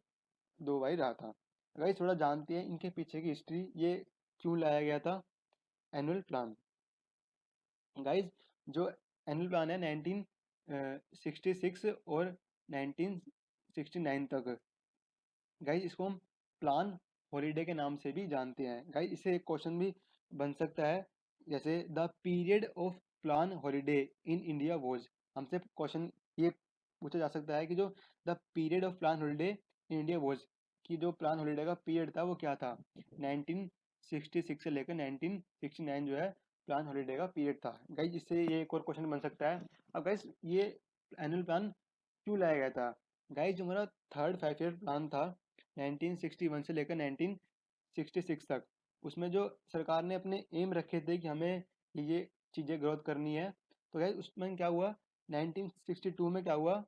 2 बार रहा था। गाइस थोड़ा जानते हैं इनके पीछे की हिस्ट्री, ये क्यों लाया गया था एनुअल प्लान। गाइस जो एनुअल प्लान है 1966 और 1969 तक, गाइस इसको हम प्लान हॉलीडे के नाम से भी जानते हैं। गाइस इससे एक क्वेश्चन भी बन सकता है, जैसे the period of plan holiday in India was. हमसे क्वेश्चन ये पूछा जा सकता है कि जो the period of plan holiday in India was, कि जो प्लान हॉलीडे का पीरियड था वो क्या था 1966 से लेकर 1969 जो है प्लान हॉलीडे का पीरियड था। गाइज इससे ये एक और क्वेश्चन बन सकता है। अब गाइज ये एनुअल प्लान क्यों लाया गया था? गाइज जो हमारा थर्ड 5 ईयर प्लान था 1961 से लेकर 1966 तक, उसमें जो सरकार ने अपने एम रखे थे कि हमें ये चीज़ें ग्रोथ करनी है, तो गाइज उसमें क्या हुआ, 1962 में क्या हुआ,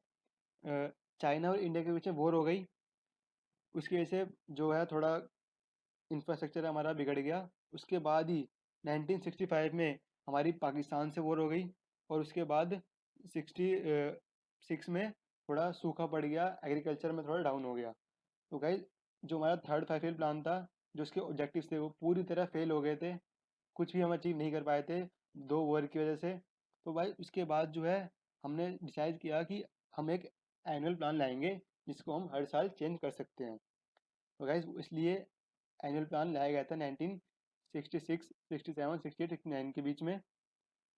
चाइना और इंडिया के बीच में वॉर हो गई। उसकी वजह से जो है थोड़ा इंफ्रास्ट्रक्चर हमारा बिगड़ गया। उसके बाद ही 1965 में हमारी पाकिस्तान से वॉर हो गई, और उसके बाद 66 में थोड़ा सूखा पड़ गया, एग्रीकल्चर में थोड़ा डाउन हो गया। तो गाइज जो हमारा थर्ड 5 ईयर प्लान था, जो उसके ऑब्जेक्टिव्स थे वो पूरी तरह फेल हो गए थे, कुछ भी हम अचीव नहीं कर पाए थे, दो वॉर की वजह से। तो भाई उसके बाद जो है हमने डिसाइड किया कि हम एक एनुअल प्लान लाएंगे जिसको हम हर साल चेंज कर सकते हैं। तो गाइज इसलिए एनुअल प्लान लाया गया था 1966, 67, 68, 69 के बीच में।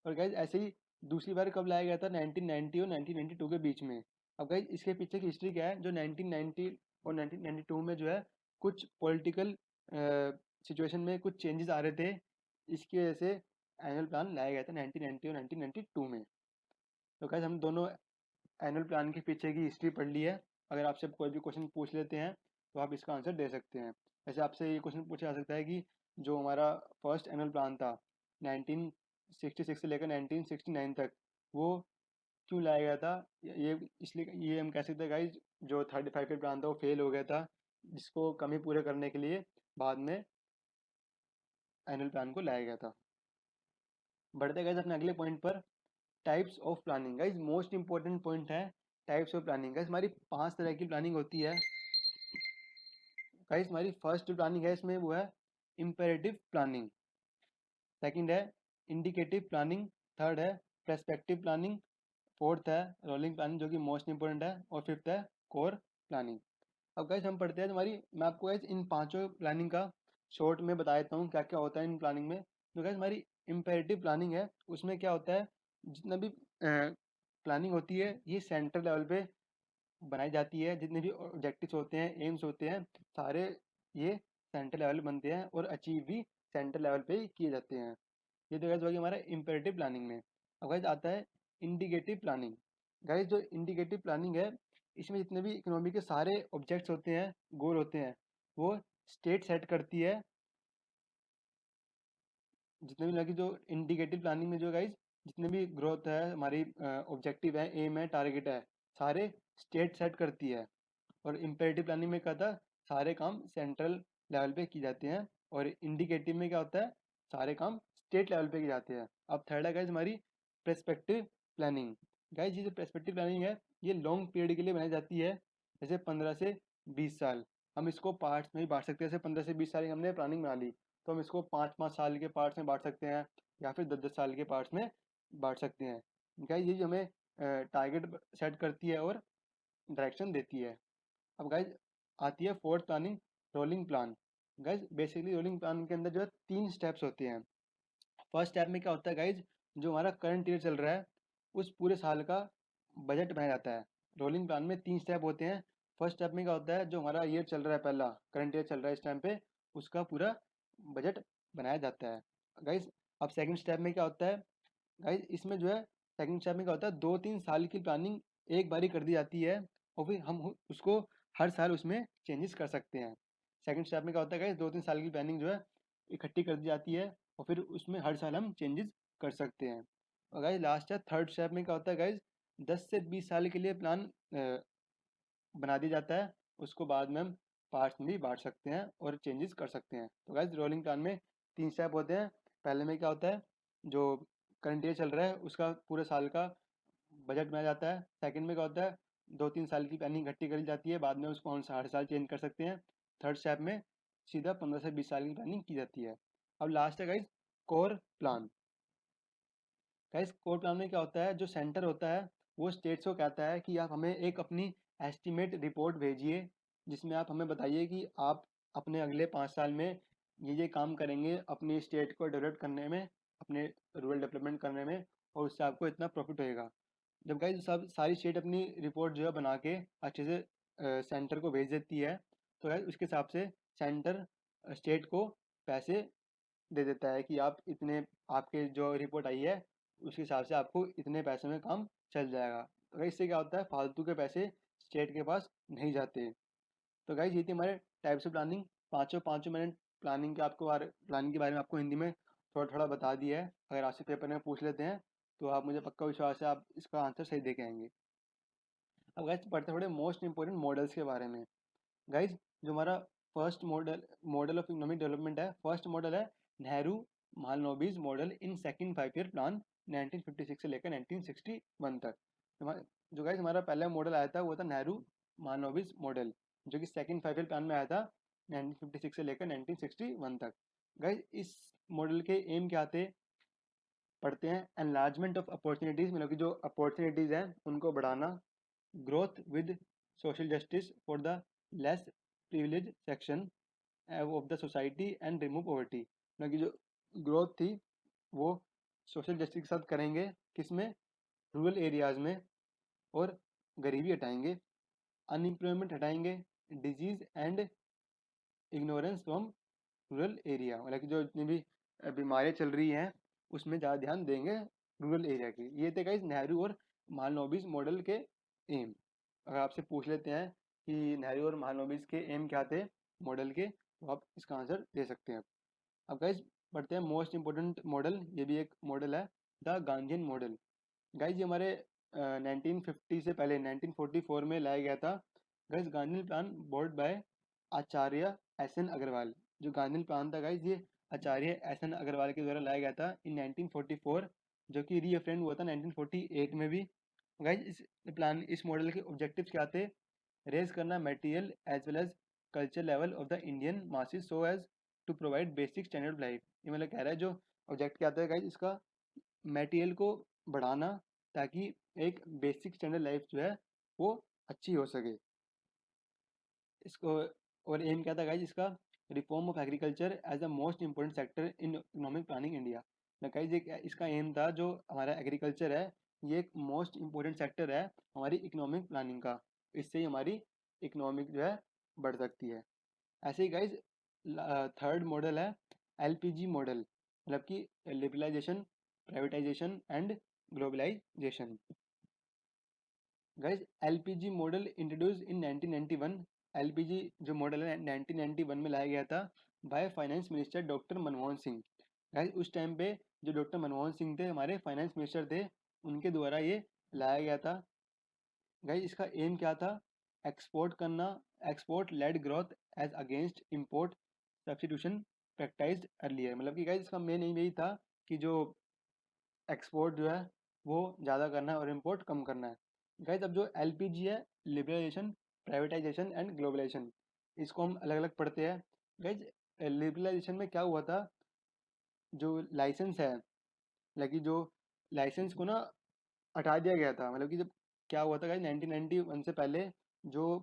और गाइज ऐसे ही दूसरी बार कब लाया गया था, 1990 और 1992 के बीच में। अब गाइज इसके पीछे की हिस्ट्री क्या है, जो 1990 और 1992 में जो है कुछ पॉलिटिकल सिचुएशन में कुछ चेंजेस आ रहे थे, इसकी वजह से एनुअल प्लान लाया गया था 1990 और 1992 में। तो गाइज हम दोनों एनुअल प्लान के पीछे की हिस्ट्री पढ़ ली है। अगर आपसे कोई भी क्वेश्चन पूछ लेते हैं तो आप इसका आंसर दे सकते हैं। वैसे आपसे ये क्वेश्चन पूछा जा सकता है कि जो हमारा फर्स्ट एनुअल प्लान था 1966 से लेकर 1969 तक, वो क्यों लाया गया था? ये इसलिए ये हम कह सकते हैं गाइज, जो 35 का प्लान था वो फेल हो गया था, जिसको कमी पूरे करने के लिए बाद में एनुअल प्लान को लाया गया था। बढ़ते गाइज अपने अगले पॉइंट पर, types of planning. Guys most important point है टाइप्स ऑफ प्लानिंग। गाइज हमारी 5 तरह की प्लानिंग होती है। गाइज हमारी फर्स्ट प्लानिंग है इसमें वो है इम्पेरेटिव प्लानिंग, सेकंड है इंडिकेटिव प्लानिंग, थर्ड है प्रेस्पेक्टिव प्लानिंग, फोर्थ है रोलिंग प्लानिंग जो कि मोस्ट इंपॉर्टेंट है, और फिफ्थ है कोर प्लानिंग। अब गाइज हम पढ़ते हैं हमारी, मैं आपको गाइज इन पांचों प्लानिंग का शॉर्ट में बता देता हूँ क्या क्या होता है इन प्लानिंग में। तो गाइज हमारी इम्पेरेटिव प्लानिंग है, उसमें क्या होता है, जितना भी प्लानिंग होती है ये सेंट्रल लेवल पे बनाई जाती है। जितने भी ऑब्जेक्टिव्स होते हैं, एम्स होते हैं, सारे ये सेंट्रल लेवल बनते हैं और अचीव भी सेंट्रल लेवल पे ही किए जाते हैं। ये तो गाइज हो गया हमारा इम्पेरेटिव प्लानिंग में। अब गाइज आता है इंडिकेटिव प्लानिंग। गाइज जो इंडिकेटिव प्लानिंग है, इसमें जितने भी इकोनॉमी के सारे ऑब्जेक्ट्स होते हैं, गोल होते हैं, वो स्टेट सेट करती है। जितने भी लगे जो इंडिकेटिव प्लानिंग में जो गाइज जितने भी ग्रोथ है, हमारी ऑब्जेक्टिव है, एम है, टारगेट है, सारे स्टेट सेट करती है। और इम्पेरेटिव प्लानिंग में क्या था, सारे काम सेंट्रल लेवल पे किए जाते हैं। और इंडिकेटिव में क्या होता है, सारे काम स्टेट लेवल पे किए जाते हैं। अब थर्ड है गाइज हमारी प्रेस्पेक्टिव प्लानिंग। गाइज ये जो प्रेस्पेक्टिव प्लानिंग है, ये लॉन्ग पीरियड के लिए बनाई जाती है, जैसे 15 से 20 साल। हम इसको पार्ट्स में भी बांट सकते हैं, जैसे 15 से 20 साल की हमने प्लानिंग बना ली, तो हम इसको 5-5 साल के पार्ट्स में बांट सकते हैं, या फिर 10-10 साल के पार्ट्स में बांट सकते हैं। गाइज ये जो हमें टारगेट सेट करती है और डायरेक्शन देती है। अब गाइज आती है fourth planning, rolling plan. Guys basically rolling plan के अंदर जो है 3 स्टेप्स होते हैं। फर्स्ट स्टेप में क्या होता है गाइज, जो हमारा करंट ईयर चल रहा है उस पूरे साल का बजट बनाया जाता है। रोलिंग प्लान में 3 स्टेप होते हैं। फर्स्ट स्टेप में क्या होता है, जो हमारा ईयर चल रहा है, पहला करंट ईयर चल रहा है इस टाइम पे, उसका पूरा बजट बनाया जाता है गाइज। अब सेकंड स्टेप में क्या होता है गाइज, इसमें जो है सेकंड स्टेप में क्या होता है, 2-3 साल की प्लानिंग एक बारी कर दी जाती है, और फिर हम उसको हर साल उसमें चेंजेस कर सकते हैं। सेकंड स्टेप में क्या होता है गाइज, 2-3 साल की प्लानिंग जो है इकट्ठी कर दी जाती है, और फिर उसमें हर साल हम चेंजेस कर सकते हैं। और गाइज लास्ट है थर्ड स्टेप में क्या होता है गाइज, 10 से 20 साल के लिए प्लान बना दिया जाता है, उसको बाद में हम पार्ट्स में भी बांट सकते हैं और चेंजेस कर सकते हैं। तो गाइज रोलिंग प्लान में 3 स्टेप होते हैं। पहले में क्या होता है, जो करंट ईयर चल रहा है उसका पूरे साल का बजट बनाया जाता है। सेकंड में क्या होता है, 2-3 साल की प्लानिंग इकट्ठी करी जाती है, बाद में उसको हम हर साल चेंज कर सकते हैं। थर्ड स्टेप में सीधा 15 से 20 साल की प्लानिंग की जाती है। अब लास्ट है guys core plan. Guys core plan में क्या होता है, जो सेंटर होता है वो स्टेट्स को कहता है कि आप हमें एक अपनी एस्टीमेट रिपोर्ट भेजिए, जिसमें आप हमें बताइए कि आप अपने अगले 5 साल में ये काम करेंगे अपनी स्टेट को डेवलप करने में, अपने रूरल डेवलपमेंट करने में, और उससे आपको इतना प्रॉफिट होएगा। जब गाइस सब सारी स्टेट अपनी रिपोर्ट जो है बना के अच्छे से सेंटर को भेज देती है, तो गाइस उसके हिसाब से सेंटर स्टेट को पैसे दे देता है कि आप इतने, आपके जो रिपोर्ट आई है उसके हिसाब से आपको इतने पैसे में काम चल जाएगा। तो गाइस इससे क्या होता है, फालतू के पैसे स्टेट के पास नहीं जाते। तो गाइस ये थी हमारे टाइप्स ऑफ प्लानिंग। पाँचों पाँचों मैंने प्लानिंग के बारे में आपको हिंदी में थोड़ा थोड़ा बता दिया है। अगर आपसे पेपर में पूछ लेते हैं तो आप, मुझे पक्का विश्वास है, आप इसका आंसर सही दे के आएंगे। अब गाइस पढ़ते थोड़े मोस्ट इंपॉर्टेंट मॉडल्स के बारे में। गाइस जो हमारा first model model of economic development है, फर्स्ट मॉडल है नेहरू महालनोबिस मॉडल इन सेकंड 5 ईयर प्लान 1956 से लेकर 1961 तक। जो गाइस हमारा पहला मॉडल आया था वो था नेहरू महालनोबिस मॉडल, जो कि सेकंड 5 ईयर प्लान में आया था 1956 से लेकर 1961 तक। गाइस इस मॉडल के एम क्या थे, पढ़ते हैं। एनलार्जमेंट ऑफ अपॉर्चुनिटीज़, मतलब कि जो अपॉर्चुनिटीज़ हैं उनको बढ़ाना। Growth with social justice for the less privilege section of the society and remove poverty, मतलब कि जो ग्रोथ थी वो सोशल जस्टिस के साथ करेंगे, किसमें, रूरल एरियाज़ में, और गरीबी हटाएंगे, अनएम्प्लॉयमेंट हटाएंगे, disease and ignorance from rural area, मतलब कि जो जितनी भी बीमारियाँ चल रही हैं उसमें ज़्यादा ध्यान देंगे रूरल एरिया की। ये थे गाइस नेहरू और महालनोबिस मॉडल के एम। अगर आपसे पूछ लेते हैं कि नेहरू और महालनोबिस के एम क्या थे मॉडल के, तो आप इसका आंसर दे सकते हैं। अब गाइस पढ़ते हैं मोस्ट इंपॉर्टेंट मॉडल, ये भी एक मॉडल है, द गांधीयन मॉडल। गाइस ये हमारे 1950 से पहले 1944 में लाया गया था। Guys Gandhian plan board by Acharya S N Agarwal. जो गांधीयन प्लान था गाइस ये आचार्य एस एन अग्रवाल के द्वारा लाया गया था इन 1944, जो कि रीअफ्रेंड हुआ था 1948 में भी। गाइस इस मॉडल के ऑब्जेक्टिव्स क्या थे, रेज करना material as well as culture level of the Indian masses so as to provide basic standard of life. ये मतलब कह रहा है, जो ऑब्जेक्ट क्या आता है गाइस इसका, मटेरियल को बढ़ाना ताकि एक बेसिक स्टैंडर्ड लाइफ जो है वो अच्छी हो सके। इसको, और एम क्या था गाइस इसका, reform of agriculture as the most important sector in economic planning India. Guys इसका एम था, जो हमारा एग्रीकल्चर है ये एक मोस्ट इंपॉर्टेंट सेक्टर है हमारी इकोनॉमिक प्लानिंग का, इससे ही हमारी इकोनॉमिक जो है बढ़ सकती है। ऐसे ही गाइज थर्ड मॉडल है एलपीजी मॉडल, मतलब कि liberalisation, privatisation and globalisation. Guys LPG model introduce in 1991। LPG जो मॉडल है 1991 में लाया गया था by finance minister doctor Manmohan Singh. Guys उस टाइम पे जो डॉक्टर मनमोहन सिंह थे हमारे फाइनेंस मिनिस्टर थे, उनके द्वारा ये लाया गया था। गाइज इसका एम क्या था, एक्सपोर्ट करना, export led growth as against import substitution practised earlier. मतलब कि गाइज इसका मेन एम यही था कि जो एक्सपोर्ट जो है वो ज़्यादा करना है और इम्पोर्ट कम करना है। गाइज अब जो एलपीजी है, लिबरलाइजेशन, प्राइवेटाइजेशन एंड ग्लोबलाइजेशन, इसको हम अलग अलग पढ़ते हैं। गाइज लिबरलाइजेशन में क्या हुआ था, जो लाइसेंस है, लगी जो लाइसेंस को ना हटा दिया गया था। मतलब कि जब क्या हुआ था गाइज 1991 से पहले जो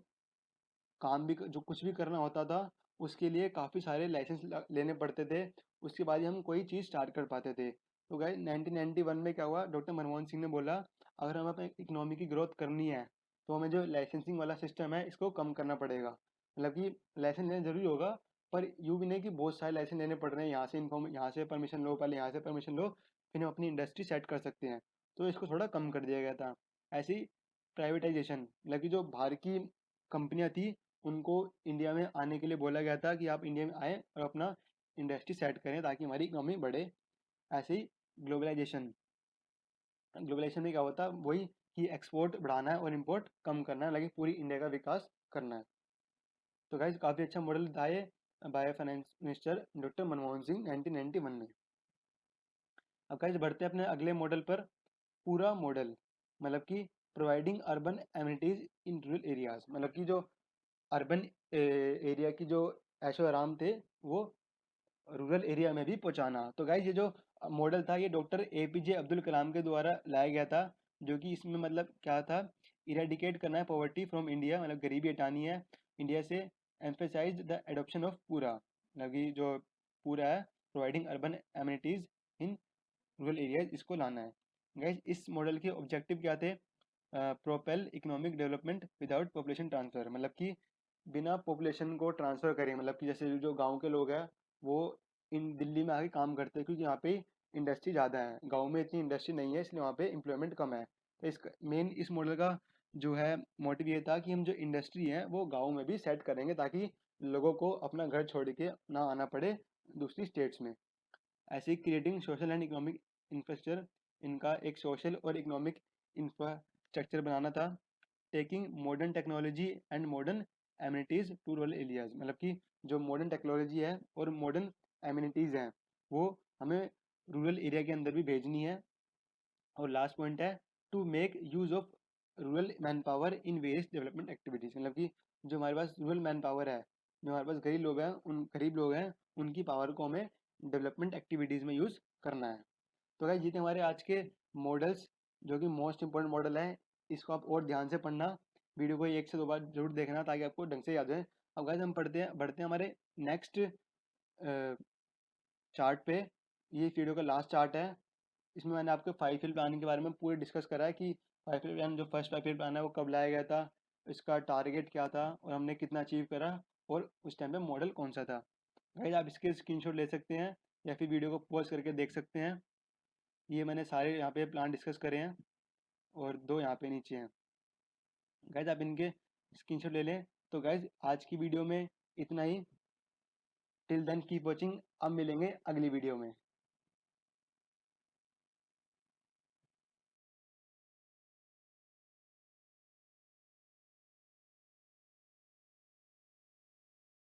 काम भी, जो कुछ भी करना होता था उसके लिए काफ़ी सारे लाइसेंस लेने पड़ते थे, उसके बाद ही हम कोई चीज़ स्टार्ट कर पाते थे। तो गाइज 1991 में क्या हुआ, डॉक्टर मनमोहन सिंह ने बोला अगर हमें अपने इकोनॉमी की ग्रोथ करनी है तो हमें जो लाइसेंसिंग वाला सिस्टम है इसको कम करना पड़ेगा। मतलब कि लाइसेंस लेना ज़रूरी होगा, पर यूँ भी नहीं कि बहुत सारे लाइसेंस लेने पड़ रहे हैं, यहाँ से परमिशन लो, पहले यहाँ से परमिशन लो, फिर हम अपनी इंडस्ट्री सेट कर सकते हैं। तो इसको थोड़ा कम कर दिया गया था। ऐसी प्राइवेटाइजेशन, मतलब कि जो बाहर की कंपनियां थी उनको इंडिया में आने के लिए बोला गया था कि आप इंडिया में आएँ और अपना इंडस्ट्री सेट करें ताकि हमारी इकोनॉमी बढ़े। ऐसे ही ग्लोबलाइजेशन, ग्लोबलाइजेशन में क्या होता है, वही कि एक्सपोर्ट बढ़ाना है और इंपोर्ट कम करना है, लेकिन पूरी इंडिया का विकास करना है। तो गाइज काफ़ी अच्छा मॉडल था ये bye finance minister doctor Manmohan Singh 1991 में। अब गाइज बढ़ते हैं अपने अगले मॉडल पर, पूरा मॉडल, मतलब कि providing urban amenities in rural areas, मतलब कि जो अर्बन एरिया की जो ऐशो आराम थे वो रूरल एरिया में भी पहुंचाना। तो गाइज ये जो मॉडल था ये डॉक्टर एपीजे अब्दुल कलाम के द्वारा लाया गया था, जो कि इसमें मतलब क्या था, इरेडिकेट करना है पॉवर्टी फ्रॉम इंडिया, मतलब गरीबी हटानी है इंडिया से, एम्फेसाइज द एडॉप्शन ऑफ पूरा, मतलब कि जो पूरा है providing urban amenities in rural areas, इसको लाना है। गाइज इस मॉडल के ऑब्जेक्टिव क्या थे, propel economic development without population transfer, मतलब कि बिना पॉपुलेशन को ट्रांसफ़र करें, मतलब कि जैसे जो गांव के लोग हैं वो इन दिल्ली में आके काम करते हैं, क्योंकि यहाँ पे इंडस्ट्री ज़्यादा है, गाँव में इतनी इंडस्ट्री नहीं है, इसलिए वहाँ पे एम्प्लॉयमेंट कम है। तो इस मॉडल का जो है मोटिव ये था कि हम जो इंडस्ट्री है वो गाँव में भी सेट करेंगे, ताकि लोगों को अपना घर छोड़ के ना आना पड़े दूसरी स्टेट्स में। ऐसे ही creating social and economic infrastructure, इनका एक सोशल और इकोनॉमिक इंफ्रास्ट्रक्चर बनाना था। Taking modern technology and modern amenities to rural areas, मतलब कि जो मॉडर्न टेक्नोलॉजी है और मॉडर्न एमिनिटीज़ हैं वो हमें रूरल एरिया के अंदर भी भेजनी है। और लास्ट पॉइंट है to make use of rural man power in various development activities, मतलब कि जो हमारे पास रूरल मैन पावर है, जो हमारे पास गरीब लोग हैं, उनकी पावर को हमें डेवलपमेंट एक्टिविटीज़ में यूज़ करना है। तो गाइस ये थे हमारे आज के मॉडल्स, जो कि मोस्ट इंपॉर्टेंट मॉडल है। इसको आप और ध्यान से पढ़ना, वीडियो को 1 से 2 बार जरूर देखना, ताकि आपको ढंग से याद हो। अब गाइस हम बढ़ते हैं हमारे नेक्स्ट चार्ट पे। ये वीडियो का लास्ट चार्ट है। इसमें मैंने आपको 5 ईयर प्लानिंग के बारे में पूरे डिस्कस करा है कि 5 ईयर प्लान, जो फर्स्ट 5 ईयर प्लान है वो कब लाया गया था, इसका टारगेट क्या था और हमने कितना अचीव करा, और उस टाइम पे मॉडल कौन सा था। गाइस आप इसके स्क्रीनशॉट ले सकते हैं या फिर वीडियो को पॉज करके देख सकते हैं। ये मैंने सारे यहाँ पे प्लान डिस्कस करे हैं और 2 यहाँ पे नीचे हैं। गाइस आप इनके स्क्रीनशॉट ले लें। तो गाइस आज की वीडियो में इतना ही। Till then keep watching. अब मिलेंगे अगली वीडियो में।